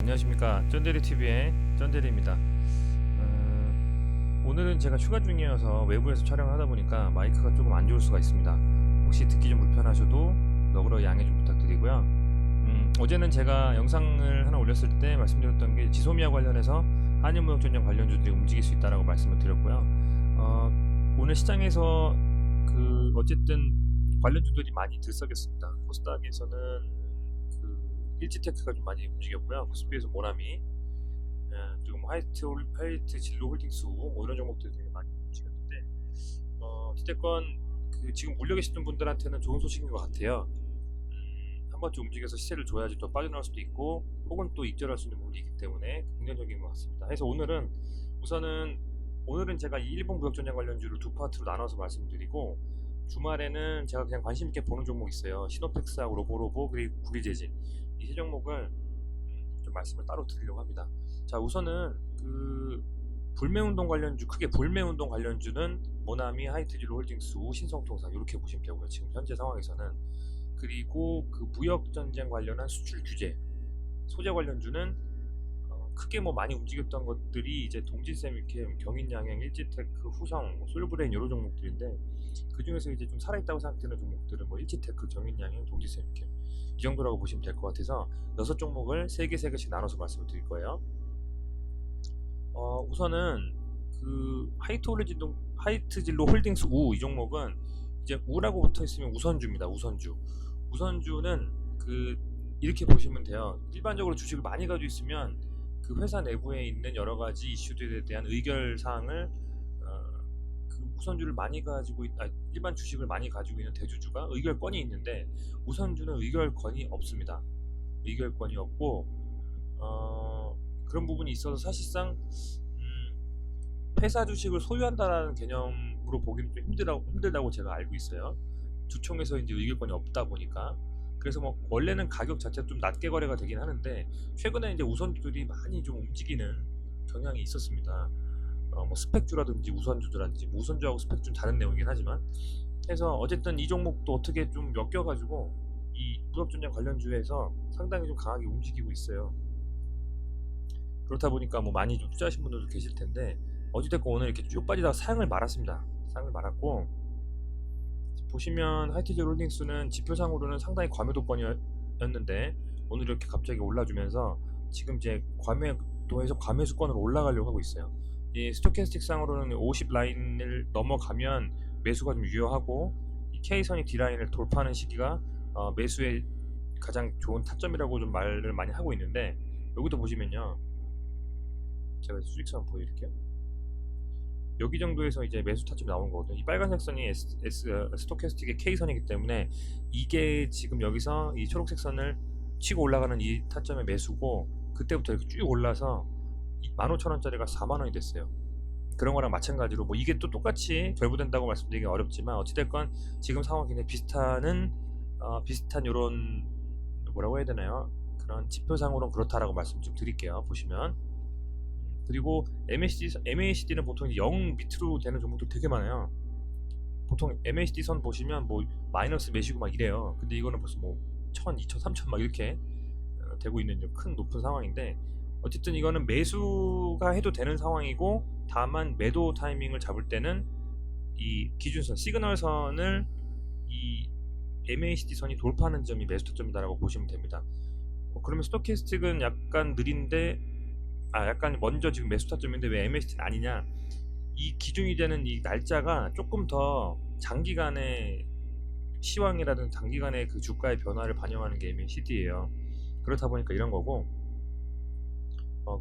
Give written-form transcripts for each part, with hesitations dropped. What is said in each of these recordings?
안녕하십니까, 쩐데리TV의 쩐데리입니다. 오늘은 제가 휴가 중이어서 외부에서 촬영을 하다 보니까 마이크가 조금 안 좋을 수가 있습니다. 혹시 듣기 좀 불편하셔도 너그러 양해 좀 부탁드리고요. 어제는 제가 영상을 하나 올렸을 때 말씀드렸던 게 지소미아 관련해서 한일무역전쟁 관련주들이 움직일 수 있다라고 말씀을 드렸고요. 오늘 시장에서 어쨌든 관련주들이 많이 들썩였습니다. 코스닥에서는 일지테크가 좀 많이 움직였고요. 코스피에서 모나미, 그리고 화이트 진로 홀딩스 뭐 이런 종목들이 되게 많이 움직였는데, 어쨌건 지금 물려 계시는 분들한테는 좋은 소식인 것 같아요. 한 번쯤 움직여서 시세를 줘야지 또 빠져나올 수도 있고, 혹은 또 익절할 수 있는 부분이기 때문에 긍정적인 것 같습니다. 그래서 오늘은 제가 이 일본 무역전쟁 관련주를 두 파트로 나눠서 말씀드리고, 주말에는 제가 그냥 관심 있게 보는 종목 있어요. 시노펙스하고 로보로보 그리고 구리재질, 이 세 종목을 좀 말씀을 따로 드리려고 합니다. 자, 우선은 불매운동 관련주, 크게 불매운동 관련주는 모나미, 하이트진로 홀딩스, 신성통상 이렇게 보시면 되고요. 지금 현재 상황에서는. 그리고 무역전쟁 관련한 수출 규제, 소재 관련주는 크게 뭐 많이 움직였던 것들이 이제 동질세미캠, 경인양행, 일지테크, 후성, 솔브레인 이런 종목들인데, 그 중에서 이제 좀 살아있다고 생각되는 종목들은 뭐 일지테크, 경인양행, 동질세미캠 이 정도라고 보시면 될 것 같아서 6종목을 3개씩 나눠서 말씀을 드릴 거예요. 우선은 하이트진로 홀딩스 이 종목은 이제 우라고 붙어 있으면 우선주입니다. 우선주는 이렇게 보시면 돼요. 일반적으로 주식을 많이 가지고 있으면 그 회사 내부에 있는 여러 가지 이슈들에 대한 의결 사항을 우선주를 많이 가지고 일반 주식을 많이 가지고 있는 대주주가 의결권이 있는데, 우선주는 의결권이 없습니다. 의결권이 없고 그런 부분이 있어서 사실상 회사 주식을 소유한다라는 개념으로 보기는 좀 힘들다고 제가 알고 있어요. 주총에서 이제 의결권이 없다 보니까. 그래서 뭐 원래는 가격 자체가 좀 낮게 거래가 되긴 하는데, 최근에 이제 우선주들이 많이 좀 움직이는 경향이 있었습니다. 뭐 스펙주라든지 우선주라든지, 뭐 우선주하고 스펙주는 다른 내용이긴 하지만, 그래서 어쨌든 이 종목도 어떻게 좀 엮여가지고 이 무역전쟁 관련주에서 상당히 좀 강하게 움직이고 있어요. 그렇다 보니까 뭐 많이 좀 투자하신 분들도 계실 텐데, 어찌됐건 오늘 이렇게 쭉 빠지다가 상을 말았습니다. 상을 말았고, 보시면 하이트진 홀딩스는 지표상으로는 상당히 과매도권이었는데 오늘 이렇게 갑자기 올라주면서 지금 이제 과매도에서 과매수권으로 올라가려고 하고 있어요. 이 스토캐스틱 상으로는 50 라인을 넘어가면 매수가 좀 유효하고, 이 K선이 D라인을 돌파하는 시기가 매수의 가장 좋은 타점이라고 좀 말을 많이 하고 있는데, 여기도 보시면요, 제가 수직선 보여드릴게요. 여기 정도에서 이제 매수 타점이 나오는 거거든요. 이 빨간색 선이 스토캐스틱의 K선이기 때문에 이게 지금 여기서 이 초록색 선을 치고 올라가는 이 타점의 매수고, 그때부터 이렇게 쭉 올라서 15,000원짜리가 40,000원이 됐어요. 그런 거랑 마찬가지로 뭐 이게 또 똑같이 결부된다고 말씀드리기 어렵지만, 어찌됐건 지금 상황이 굉장히 비슷한 요런, 뭐라고 해야 되나요? 그런 지표상으로는 그렇다라고 말씀 좀 드릴게요. 보시면. 그리고 MACD는 보통 0 밑으로 되는 종목들 되게 많아요. 보통 MACD 선 보시면 뭐 마이너스 매시고 막 이래요. 근데 이거는 벌써 뭐 1000, 2000, 3000 막 이렇게 되고 있는 큰 높은 상황인데, 어쨌든 이거는 매수가 해도 되는 상황이고, 다만 매도 타이밍을 잡을 때는 이 기준선 시그널선을 이 MACD 선이 돌파하는 점이 매수 타점이다라고 보시면 됩니다. 그러면 스토캐스틱은 약간 느린데, 약간 먼저 지금 매수 타점인데 왜 MACD는 아니냐? 이 기준이 되는 이 날짜가 조금 더 장기간의 시황이라든 단기간의 그 주가의 변화를 반영하는 게 MACD예요. 그렇다 보니까 이런 거고,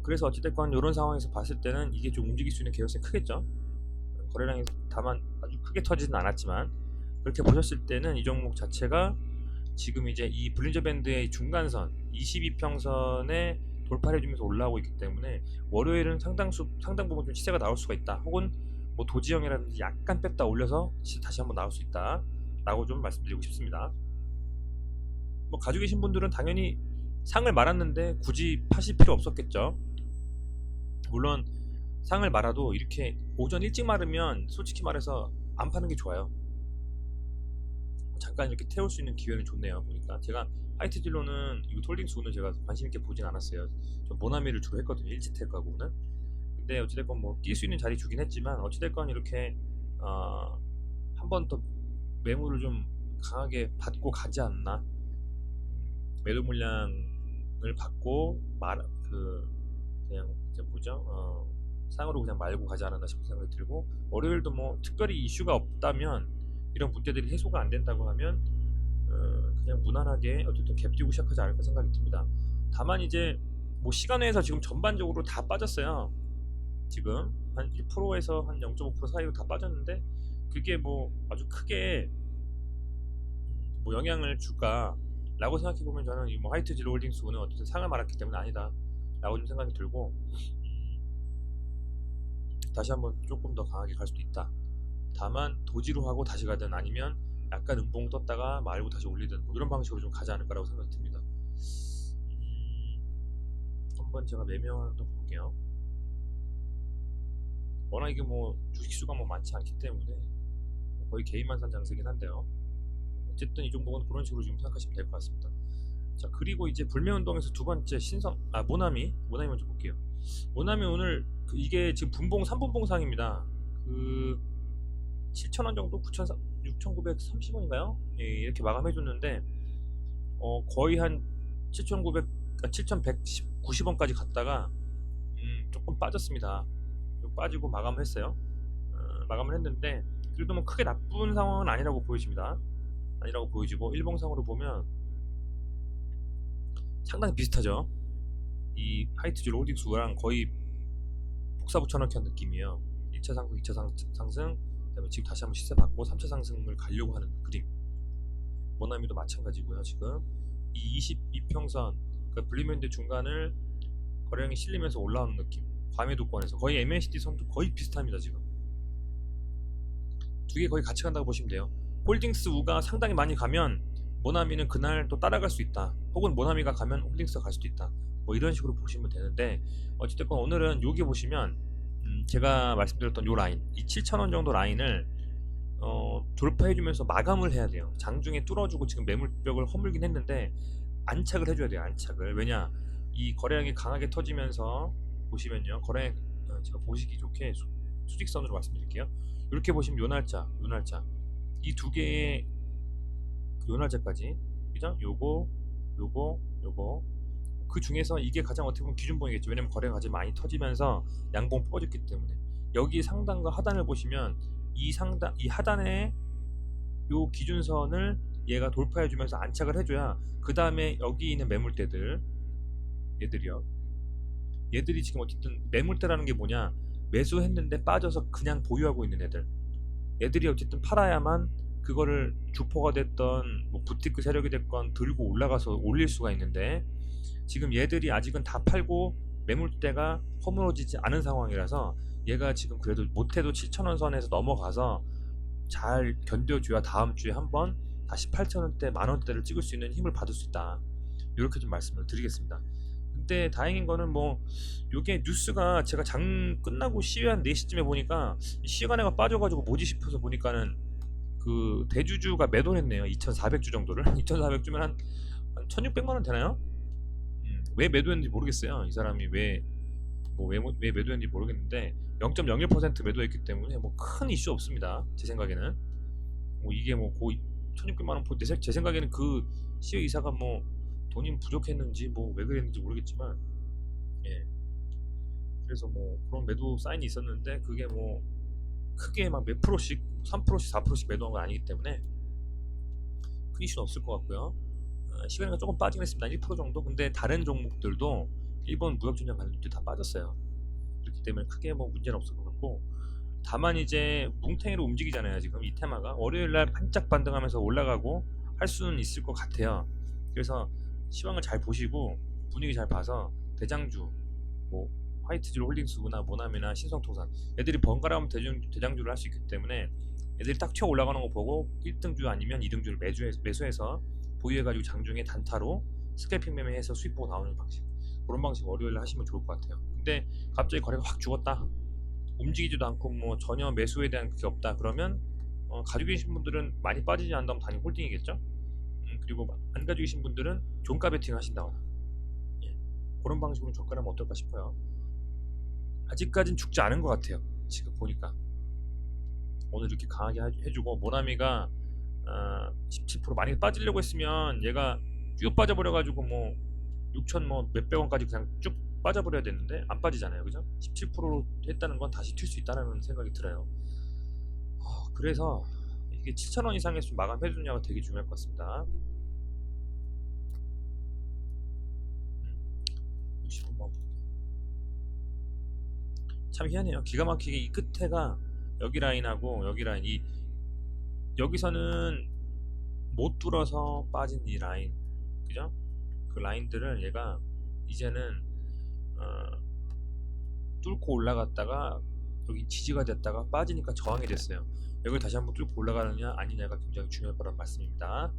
그래서 어찌됐건 이런 상황에서 봤을 때는 이게 좀 움직일 수 있는 개연성이 크겠죠. 거래량이 다만 아주 크게 터지진 않았지만, 그렇게 보셨을 때는 이 종목 자체가 지금 이제 이 볼린저 밴드의 중간선 22평선에 돌파를 해주면서 올라오고 있기 때문에 월요일은 상당 부분 좀 시세가 나올 수가 있다, 혹은 뭐 도지형이라든지 약간 뺐다 올려서 다시 한번 나올 수 있다 라고 좀 말씀드리고 싶습니다. 뭐 가지고 계신 분들은 당연히 상을 말았는데 굳이 파실 필요 없었겠죠. 물론 상을 말아도 이렇게 오전 일찍 말으면 솔직히 말해서 안 파는 게 좋아요. 잠깐 이렇게 태울 수 있는 기회는 좋네요. 보니까 제가 화이트질로는 이 톨딩스 오는 제가 관심 있게 보진 않았어요. 저 모나미를 주로 했거든요. 일지텍하고는. 근데 어찌됐건 뭐 뛸 수 있는 자리 주긴 했지만 어찌됐건 이렇게 한 번 더 매물을 좀 강하게 받고 가지 않나. 매도 물량을 받고 그냥 이제 뭐죠? 상으로 그냥 말고 가지 않았나 싶은 생각이 들고, 월요일도 뭐 특별히 이슈가 없다면, 이런 문제들이 해소가 안 된다고 하면 그냥 무난하게 어쨌든 갭 띄우고 시작하지 않을까 생각이 듭니다. 다만 이제 뭐 시간에서 지금 전반적으로 다 빠졌어요. 지금 한 1%에서 한 0.5% 사이로 다 빠졌는데, 그게 뭐 아주 크게 뭐 영향을 줄까라고 생각해보면, 저는 이 뭐 화이트지로 홀딩스는 어쨌든 상을 말았기 때문에 아니다 라고 좀 생각이 들고, 다시 한번 조금 더 강하게 갈 수도 있다. 다만 도지로 하고 다시 가든, 아니면 약간 음봉 떴다가 말고 다시 올리든, 뭐 이런 방식으로 좀 가지 않을까라고 생각이 듭니다. 한번 제가 매매한 또 볼게요. 워낙 이게 뭐 주식수가 뭐 많지 않기 때문에 거의 개인만 산 장세긴 한데요. 어쨌든 이 종목은 그런 식으로 좀 생각하시면 될 것 같습니다. 자, 그리고 이제 불매운동에서 두 번째 모나미 먼저 볼게요. 모나미 오늘 이게 지금 분봉 3분봉상입니다. 7,000원 정도, 6,930원인가요? 예, 이렇게 마감해줬는데 거의 한 7,190원까지 갔다가 조금 빠졌습니다. 좀 빠지고 마감을 했어요. 마감을 했는데 그래도 뭐 크게 나쁜 상황은 아니라고 보여집니다. 아니라고 보여지고, 일봉상으로 보면 상당히 비슷하죠. 이 하이트질 홀딩스랑 거의 복사 붙여넣기 한 느낌이에요. 1차 상승, 2차 상승, 그다음에 지금 다시 한번 시세 받고 3차 상승을 가려고 하는 그림. 모나미도 마찬가지고요. 지금 이 22평선, 그러니까 불리면대 중간을 거래량이 실리면서 올라오는 느낌. 과매도권에서 거의 MACD 선도 거의 비슷합니다. 지금 두 개 거의 같이 간다고 보시면 돼요. 홀딩스 우가 상당히 많이 가면 모나미는 그날 또 따라갈 수 있다, 혹은 모나미가 가면 홀딩스가 갈 수도 있다, 뭐 이런 식으로 보시면 되는데, 어쨌든 오늘은 여기 보시면 제가 말씀드렸던 요 라인, 이 7,000원 정도 라인을 돌파해주면서 마감을 해야 돼요. 장중에 뚫어주고 지금 매물벽을 허물긴 했는데 안착을 해줘야 돼요. 안착을. 왜냐, 이 거래량이 강하게 터지면서 보시면요, 제가 보시기 좋게 수직선으로 말씀드릴게요. 이렇게 보시면 요 날짜 이 두 개의 요 날짜까지, 그죠? 요거 그 중에서 이게 가장 어떻게 보면 기준봉이겠죠. 왜냐면 거래가 아주 많이 터지면서 양봉 뽑아줬기 때문에. 여기 상단과 하단을 보시면 이 하단에 요 기준선을 얘가 돌파해주면서 안착을 해줘야, 그 다음에 여기 있는 매물대들, 얘들이 지금 어쨌든 매물대라는 게 뭐냐, 매수했는데 빠져서 그냥 보유하고 있는 얘들이 어쨌든 팔아야만 그거를 주포가 됐던 뭐 부티크 세력이 됐건 들고 올라가서 올릴 수가 있는데, 지금 얘들이 아직은 다 팔고 매물대가 허물어지지 않은 상황이라서 얘가 지금 그래도 못해도 7,000원 선에서 넘어가서 잘 견뎌줘야 다음 주에 한번 다시 8,000원대, 만원대를 찍을 수 있는 힘을 받을 수 있다, 이렇게 좀 말씀을 드리겠습니다. 근데 다행인 거는 뭐 요게 뉴스가, 제가 장 끝나고 시외 한 4시쯤에 보니까 시간에가 빠져가지고 뭐지 싶어서 보니까는 그 대주주가 매도를 했네요. 2,400주 정도를. 2,400주면 한 1,600만원 되나요? 왜 매도했는지 모르겠어요. 이 사람이 왜 매도했는지 모르겠는데 0.01% 매도했기 때문에 뭐 큰 이슈 없습니다. 제 생각에는 뭐 이게 뭐 거의 1,600만원, 제 생각에는 그 시의 이사가 뭐 돈이 부족했는지 뭐 왜 그랬는지 모르겠지만, 예, 그래서 뭐 그런 매도 사인이 있었는데 그게 뭐 크게 막 몇 프로씩, 3%씩 4%씩 매도한 건 아니기 때문에 큰 이슈는 없을 것 같고요. 시간이 조금 빠지긴 했습니다. 1% 정도. 근데 다른 종목들도 일본 무역전쟁 관련주들 다 빠졌어요. 그렇기 때문에 크게 뭐 문제는 없을 것 같고, 다만 이제 뭉탱이로 움직이잖아요. 지금 이 테마가 월요일날 반짝 반등하면서 올라가고 할 수는 있을 것 같아요. 그래서 시황을 잘 보시고 분위기 잘 봐서 대장주, 뭐 화이트질 홀딩스나 모나미나 신성통산, 애들이 번갈아가면 대장주를 할 수 있기 때문에 애들이 딱 튀어 올라가는 거 보고 1등주 아니면 2등주를 매수해서 보유해가지고 장중에 단타로 스캘핑 매매해서 수익 보고 나오는 방식, 그런 방식 월요일에 하시면 좋을 것 같아요. 근데 갑자기 거래가 확 죽었다, 움직이지도 않고 뭐 전혀 매수에 대한 그게 없다, 그러면 가지고 계신 분들은 많이 빠지지 않는다면 당연히 홀딩이겠죠. 그리고 안 가지고 계신 분들은 종가 베팅 하신다거나, 예, 그런 방식으로 접근하면 어떨까 싶어요. 아직까진 죽지 않은 것 같아요. 지금 보니까 오늘 이렇게 강하게 해주고, 모나미가 17% 많이 빠지려고 했으면 얘가 쭉 빠져버려가지고 뭐 6천 뭐 몇백 원까지 그냥 쭉 빠져버려야 되는데 안 빠지잖아요, 그죠? 17% 했다는 건 다시 튈 수 있다는 생각이 들어요. 그래서 이게 7,000원 이상에서 마감해주느냐가 되게 중요할 것 같습니다. 60원만 참 희한해요. 기가 막히게 이 끝에가 여기 라인하고 여기 라인, 여기서는 못 뚫어서 빠진 이 라인, 그죠? 그 라인들을 얘가 이제는 뚫고 올라갔다가 여기 지지가 됐다가 빠지니까 저항이 됐어요. 여기 다시 한번 뚫고 올라가느냐 아니냐가 굉장히 중요할 거란 말씀입니다.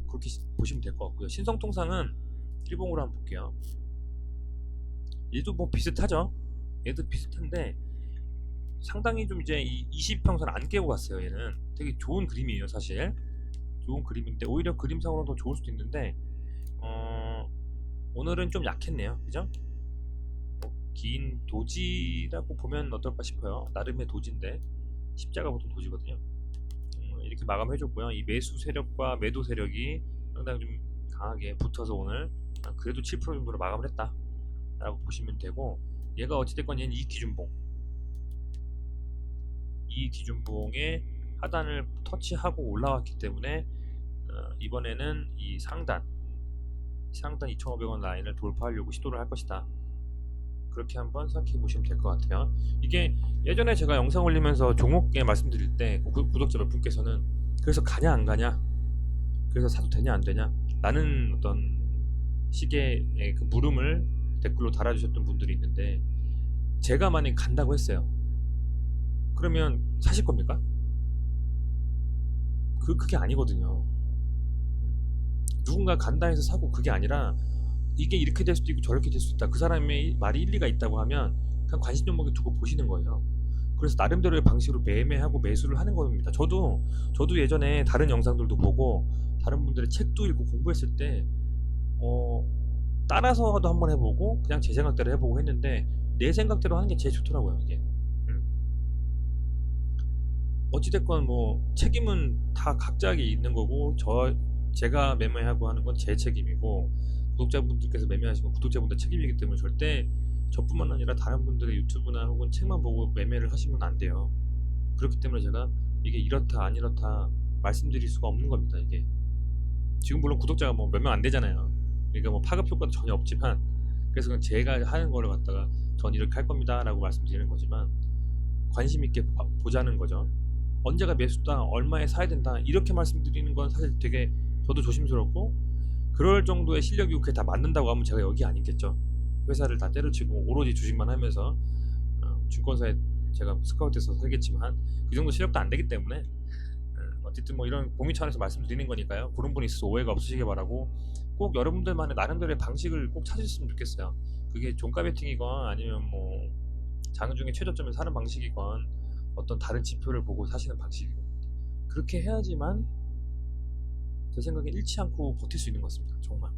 그렇게 보시면 될 것 같고요. 신성통상은 일봉으로 한번 볼게요. 얘도 뭐 비슷하죠. 얘도 비슷한데 상당히 좀 이제 이 20평선 안 깨고 갔어요. 얘는 되게 좋은 그림이에요, 사실. 좋은 그림인데 오히려 그림상으로는 더 좋을 수도 있는데 오늘은 좀 약했네요, 그죠? 긴 도지라고 보면 어떨까 싶어요. 나름의 도지인데 십자가 보통 도지거든요. 이렇게 마감해줬고요. 이 매수 세력과 매도 세력이 상당히 좀 강하게 붙어서 오늘 그래도 7% 정도로 마감을 했다 라고 보시면 되고, 얘가 어찌됐건 얘는 이 기준봉의 하단을 터치하고 올라왔기 때문에 이번에는 이 상단 2,500원 라인을 돌파하려고 시도를 할 것이다. 그렇게 한번 생각해 보시면 될 것 같아요. 이게 예전에 제가 영상 올리면서 종목에 말씀드릴 때 구독자 몇 분께서는 그래서 가냐 안 가냐, 그래서 사도 되냐 안 되냐 라는 어떤 식의 그 물음을 댓글로 달아주셨던 분들이 있는데, 제가 만약에 간다고 했어요. 그러면 사실 겁니까? 그게 아니거든요. 누군가 간다 해서 사고, 그게 아니라 이게 이렇게 될 수도 있고 저렇게 될 수 있다, 그 사람의 말이 일리가 있다고 하면 그냥 관심 종목에 두고 보시는 거예요. 그래서 나름대로의 방식으로 매매하고 매수를 하는 겁니다. 저도 예전에 다른 영상들도 보고 다른 분들의 책도 읽고 공부했을 때 따라서도 한번 해보고 그냥 제 생각대로 해보고 했는데 내 생각대로 하는 게 제일 좋더라고요, 이게. 어찌됐건 뭐 책임은 다 각자에게 있는 거고, 제가 매매하고 하는 건 제 책임이고, 구독자분들께서 매매하시는 건 구독자분들 책임이기 때문에 절대 저뿐만 아니라 다른 분들의 유튜브나 혹은 책만 보고 매매를 하시면 안 돼요. 그렇기 때문에 제가 이게 이렇다 안 이렇다 말씀드릴 수가 없는 겁니다. 이게 지금 물론 구독자가 뭐 몇 명 안 되잖아요. 그러니까 뭐 파급 효과도 전혀 없지만, 그래서 그냥 제가 하는 거를 갖다가 전 이렇게 할 겁니다 라고 말씀드리는 거지만, 관심 있게 보자는 거죠. 언제가 매수다, 얼마에 사야 된다 이렇게 말씀드리는 건 사실 되게 저도 조심스럽고, 그럴 정도의 실력이고 그게 다 맞는다고 하면 제가 여기 아니겠죠. 회사를 다 때려치고 오로지 주식만 하면서 증권사에 제가 스카우트해서 살겠지만 그 정도 실력도 안 되기 때문에 어쨌든 뭐 이런 고민 차원에서 말씀드리는 거니까요. 그런 분이 있어서 오해가 없으시길 바라고, 꼭 여러분들만의 나름대로의 방식을 꼭 찾으셨으면 좋겠어요. 그게 종가 베팅이건 아니면 뭐 장중에 최저점을 사는 방식이건 어떤 다른 지표를 보고 사시는 방식이건 그렇게 해야지만 제 생각에 잃지 않고 버틸 수 있는 것 같습니다. 정말.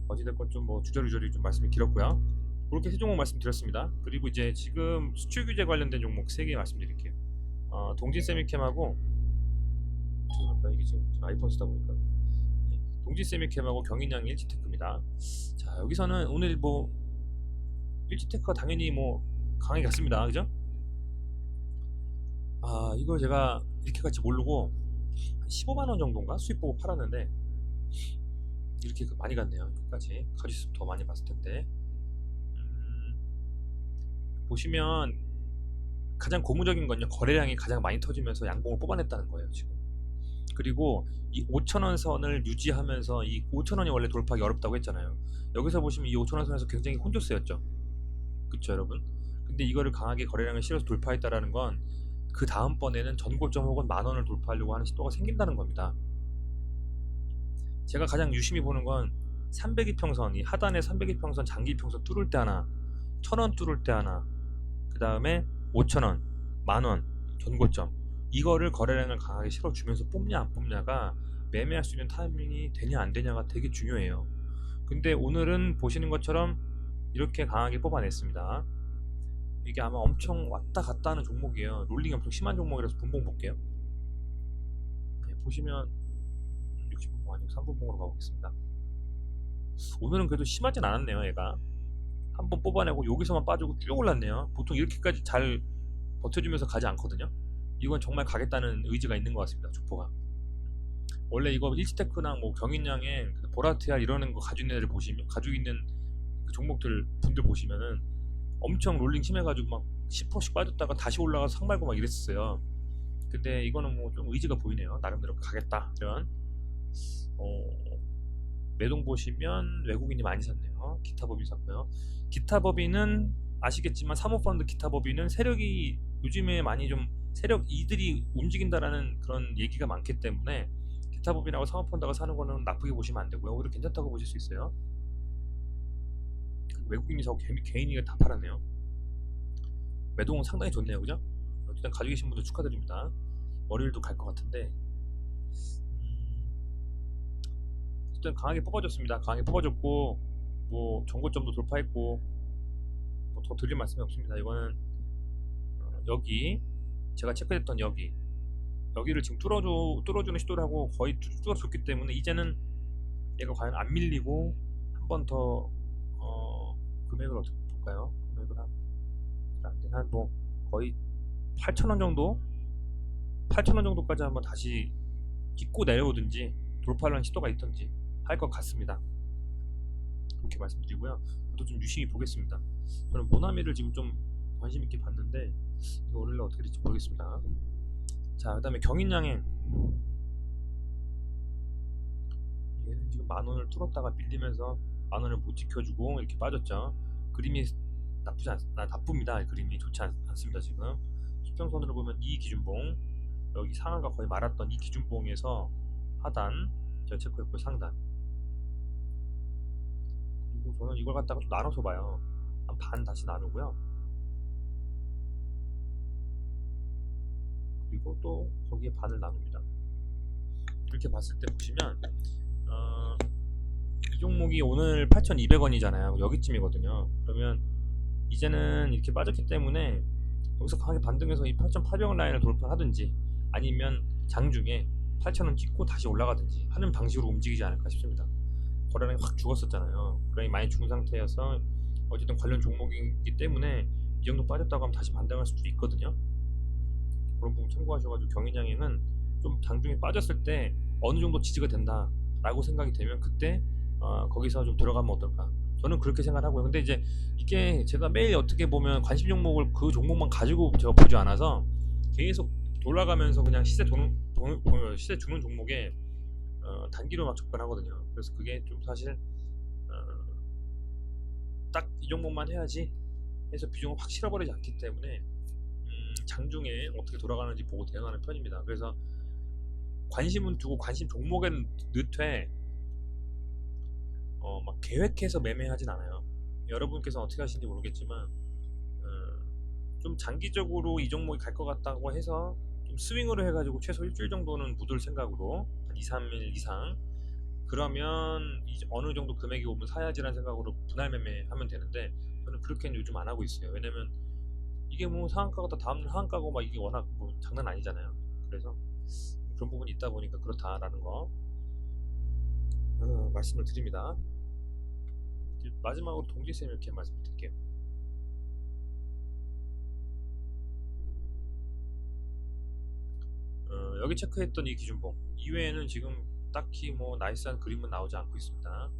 어찌됐건 좀 뭐 주저리주저리 좀 말씀이 길었고요. 그렇게 세 종목 말씀드렸습니다. 그리고 이제 지금 수출 규제 관련된 종목 3개 말씀드릴게요. 동진 세미캠하고, 죄송합니다, 이게 지금 아이폰 쓰다 보니까, 동진 세미캠하고 경인양 일지테크입니다. 자, 여기서는 오늘 뭐 일지테크가 당연히 뭐 강하게 갔습니다, 그죠? 이걸 제가 이렇게 같이 모르고 한 15만원 정도인가 수익 보고 팔았는데 이렇게 많이 갔네요. 끝까지 가지수도 더 많이 봤을 텐데. 보시면 가장 고무적인 건요, 거래량이 가장 많이 터지면서 양봉을 뽑아냈다는 거예요, 지금. 그리고 이 5,000원 선을 유지하면서, 이 5,000원이 원래 돌파하기 어렵다고 했잖아요. 여기서 보시면 이 5,000원 선에서 굉장히 혼조세였죠, 그쵸 여러분? 근데 이거를 강하게 거래량을 실어서 돌파했다라는 건 그 다음번에는 전고점 혹은 만원을 돌파하려고 하는 시도가 생긴다는 겁니다. 제가 가장 유심히 보는 건 300이평선, 이 하단에 300이평선 장기이평선 뚫을 때 하나, 1,000원 뚫을 때 하나, 그 다음에 5,000원, 만원 전고점, 이거를 거래량을 강하게 실어주면서 뽑냐 안 뽑냐가 매매할 수 있는 타이밍이 되냐 안 되냐가 되게 중요해요. 근데 오늘은 보시는 것처럼 이렇게 강하게 뽑아냈습니다. 이게 아마 엄청 왔다 갔다 하는 종목이에요. 롤링이 엄청 심한 종목이라서 분봉 볼게요. 네, 보시면 60분봉 아니고 3분봉으로 가보겠습니다. 오늘은 그래도 심하진 않았네요. 얘가 한번 뽑아내고 여기서만 빠지고 쭉 올랐네요. 보통 이렇게까지 잘 버텨주면서 가지 않거든요. 이건 정말 가겠다는 의지가 있는 것 같습니다. 주포가. 원래 이거 일시테크나 뭐 경인양의 보라트야 이러는 거 가지고 있는 애들 보시면, 가지고 있는 그 종목들 분들 보시면은 엄청 롤링 심해가지고 막 10%씩 빠졌다가 다시 올라가서 상말고 막 이랬었어요. 근데 이거는 뭐 좀 의지가 보이네요. 나름대로 가겠다 이런. 매동 보시면 외국인이 많이 샀네요. 기타법인 샀고요. 기타법인은 아시겠지만 사모펀드 기타법인은 세력이 요즘에 많이 좀 세력 이들이 움직인다라는 그런 얘기가 많기 때문에 기타법인하고 사모펀드가 사는 거는 나쁘게 보시면 안 되고요. 오히려 괜찮다고 보실 수 있어요. 외국인이 사고 개인이 다 팔았네요. 매동은 상당히 좋네요. 그죠? 어쨌든 가지고 계신 분들 축하드립니다. 월요일도 갈 것 같은데 어쨌든 강하게 뽑아줬습니다. 강하게 뽑아줬고 뭐 정고점도 돌파했고 뭐 더 드릴 말씀이 없습니다. 이거는 여기 제가 체크했던 여기를 지금 뚫어주는 시도를 하고 거의 뚫어줬기 때문에 이제는 얘가 과연 안 밀리고 한 번 더 금액을 어떻게 볼까요? 금액을 한 뭐 거의 8,000원 정도? 8,000원 정도까지 한번 다시 찍고 내려오든지 돌파하는 시도가 있던지 할 것 같습니다. 그렇게 말씀드리고요. 저도 좀 유심히 보겠습니다. 저는 모나미를 지금 좀 관심 있게 봤는데 이거 오늘날 어떻게 될지 모르겠습니다. 자, 그 다음에 경인양행, 얘는 지금 만원을 뚫었다가 밀리면서 만원을 못 지켜주고 이렇게 빠졌죠. 그림이 나쁩니다. 그림이 좋지 않습니다. 지금 수평선으로 보면 이 기준봉, 여기 상한가 거의 말았던 이 기준봉에서 하단, 제가 체크했고 상단, 그리고 저는 이걸 갖다가 좀 나눠서 봐요. 한 반 다시 나누고요. 그리고 또 거기에 반을 나눕니다. 이렇게 봤을 때 보시면 이 종목이 오늘 8,200원이잖아요. 여기쯤이거든요. 그러면 이제는 이렇게 빠졌기 때문에 여기서 강하게 반등해서 이 8,800원 라인을 돌파하든지 아니면 장중에 8,000원 찍고 다시 올라가든지 하는 방식으로 움직이지 않을까 싶습니다. 거래량이 확 죽었었잖아요. 거래량이 많이 죽은 상태여서 어쨌든 관련 종목이기 때문에 이 정도 빠졌다고 하면 다시 반등할 수도 있거든요. 그런 부분 참고하셔가지고 경인양행은 좀 장중에 빠졌을 때 어느 정도 지지가 된다 라고 생각이 되면 그때 거기서 좀 들어가면 어떨까, 저는 그렇게 생각하고요. 근데 이제 이게 제가 매일 어떻게 보면 관심 종목을 그 종목만 가지고 제가 보지 않아서 계속 돌아가면서 그냥 시세 주는 종목에 단기로 막 접근하거든요. 그래서 그게 좀 사실 딱 이 종목만 해야지 해서 비중을 확 실어버리지 않기 때문에 장중에 어떻게 돌아가는지 보고 대응하는 편입니다. 그래서 관심은 두고 관심 종목에는 늦되 막 계획해서 매매하진 않아요. 여러분께서 어떻게 하시는지 모르겠지만 좀 장기적으로 이 종목이 갈 것 같다고 해서 좀 스윙으로 해가지고 최소 일주일 정도는 묻을 생각으로 한 2, 3일 이상, 그러면 이제 어느 정도 금액이 오면 사야지라는 생각으로 분할 매매하면 되는데 저는 그렇게는 요즘 안 하고 있어요. 왜냐면 이게 뭐 상한가가 다 다음 하한가고 막 이게 워낙 뭐 장난 아니잖아요. 그래서 그런 부분이 있다 보니까 그렇다라는 거 말씀을 드립니다. 마지막으로 동지쌤 이렇게 말씀드릴게요. 여기 체크했던 이 기준봉 이외에는 지금 딱히 뭐 나이스한 그림은 나오지 않고 있습니다.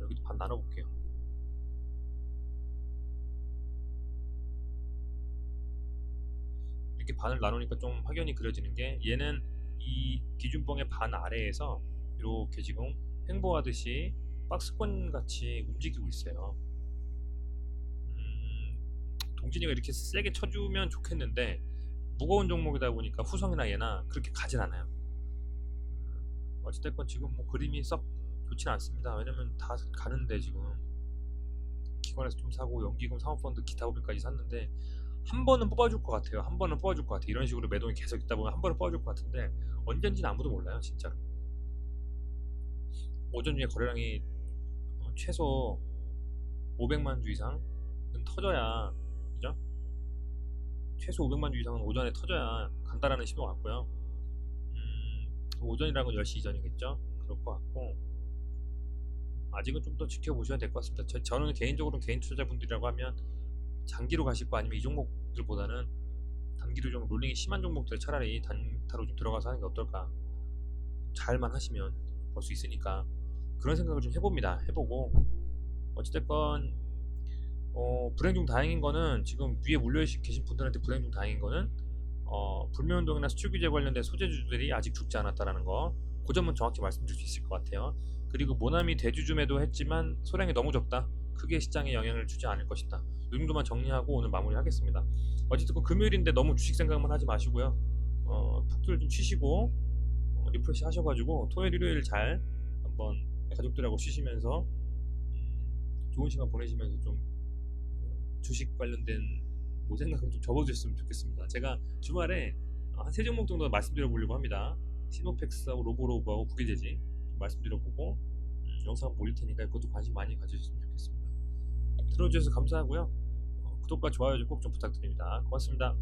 여기도 반 나눠볼게요. 이렇게 반을 나누니까 좀 확연히 그려지는 게 얘는 이 기준봉의 반 아래에서 이렇게 지금 횡보하듯이 박스권 같이 움직이고 있어요. 동진이가 이렇게 세게 쳐주면 좋겠는데 무거운 종목이다 보니까 후성이나 얘나 그렇게 가진 않아요. 어찌됐건 지금 뭐 그림이 썩 좋지는 않습니다. 왜냐면 다 가는데 지금 기관에서 좀 사고 연기금 사모펀드 기타 법인까지 샀는데 한 번은 뽑아줄 것 같아요. 한 번은 뽑아줄 것 같아요. 이런 식으로 매동이 계속 있다 보면 한 번은 뽑아줄 것 같은데 언젠지는 아무도 몰라요, 진짜로. 오전 중에 거래량이 최소 500만 주 이상은 터져야, 그죠? 최소 500만 주 이상은 오전에 터져야 간다라는 신호 같고요. 오전이라는 건 10시 이전이겠죠? 그럴 것 같고, 아직은 좀 더 지켜보셔야 될 것 같습니다. 저는 개인적으로 개인 투자자분들이라고 하면 장기로 가실 거 아니면 이 종목들보다는 단기로 좀 롤링이 심한 종목들 차라리 단타로 좀 들어가서 하는 게 어떨까. 잘만 하시면 벌 수 있으니까 그런 생각을 좀 해봅니다. 해보고 어찌됐건 불행 중 다행인 거는, 지금 위에 물려 계신 분들한테 불행 중 다행인 거는 불매운동이나 수출 규제 관련된 소재주들이 아직 죽지 않았다라는 거, 그 점은 정확히 말씀드릴 수 있을 것 같아요. 그리고 모나미 대주주 매도했지만 소량이 너무 적다. 크게 시장에 영향을 주지 않을 것이다. 이 정도만 정리하고 오늘 마무리하겠습니다. 어쨌든 금요일인데 너무 주식 생각만 하지 마시고요. 푹들 좀 쉬시고 리프레시 하셔가지고 토요일 일요일 잘 한번 가족들하고 쉬시면서 좋은 시간 보내시면서 좀 주식 관련된 생각을 좀 접어주셨으면 좋겠습니다. 제가 주말에 한 세 종목 정도 말씀드려 보려고 합니다. 시노펙스하고 로보로브하고 국유재지 말씀드려보고 영상 한번 올릴 테니까 그것도 관심 많이 가져주셨으면 좋겠습니다. 들어주셔서 감사하고요. 구독과 좋아요 꼭 좀 부탁드립니다. 고맙습니다.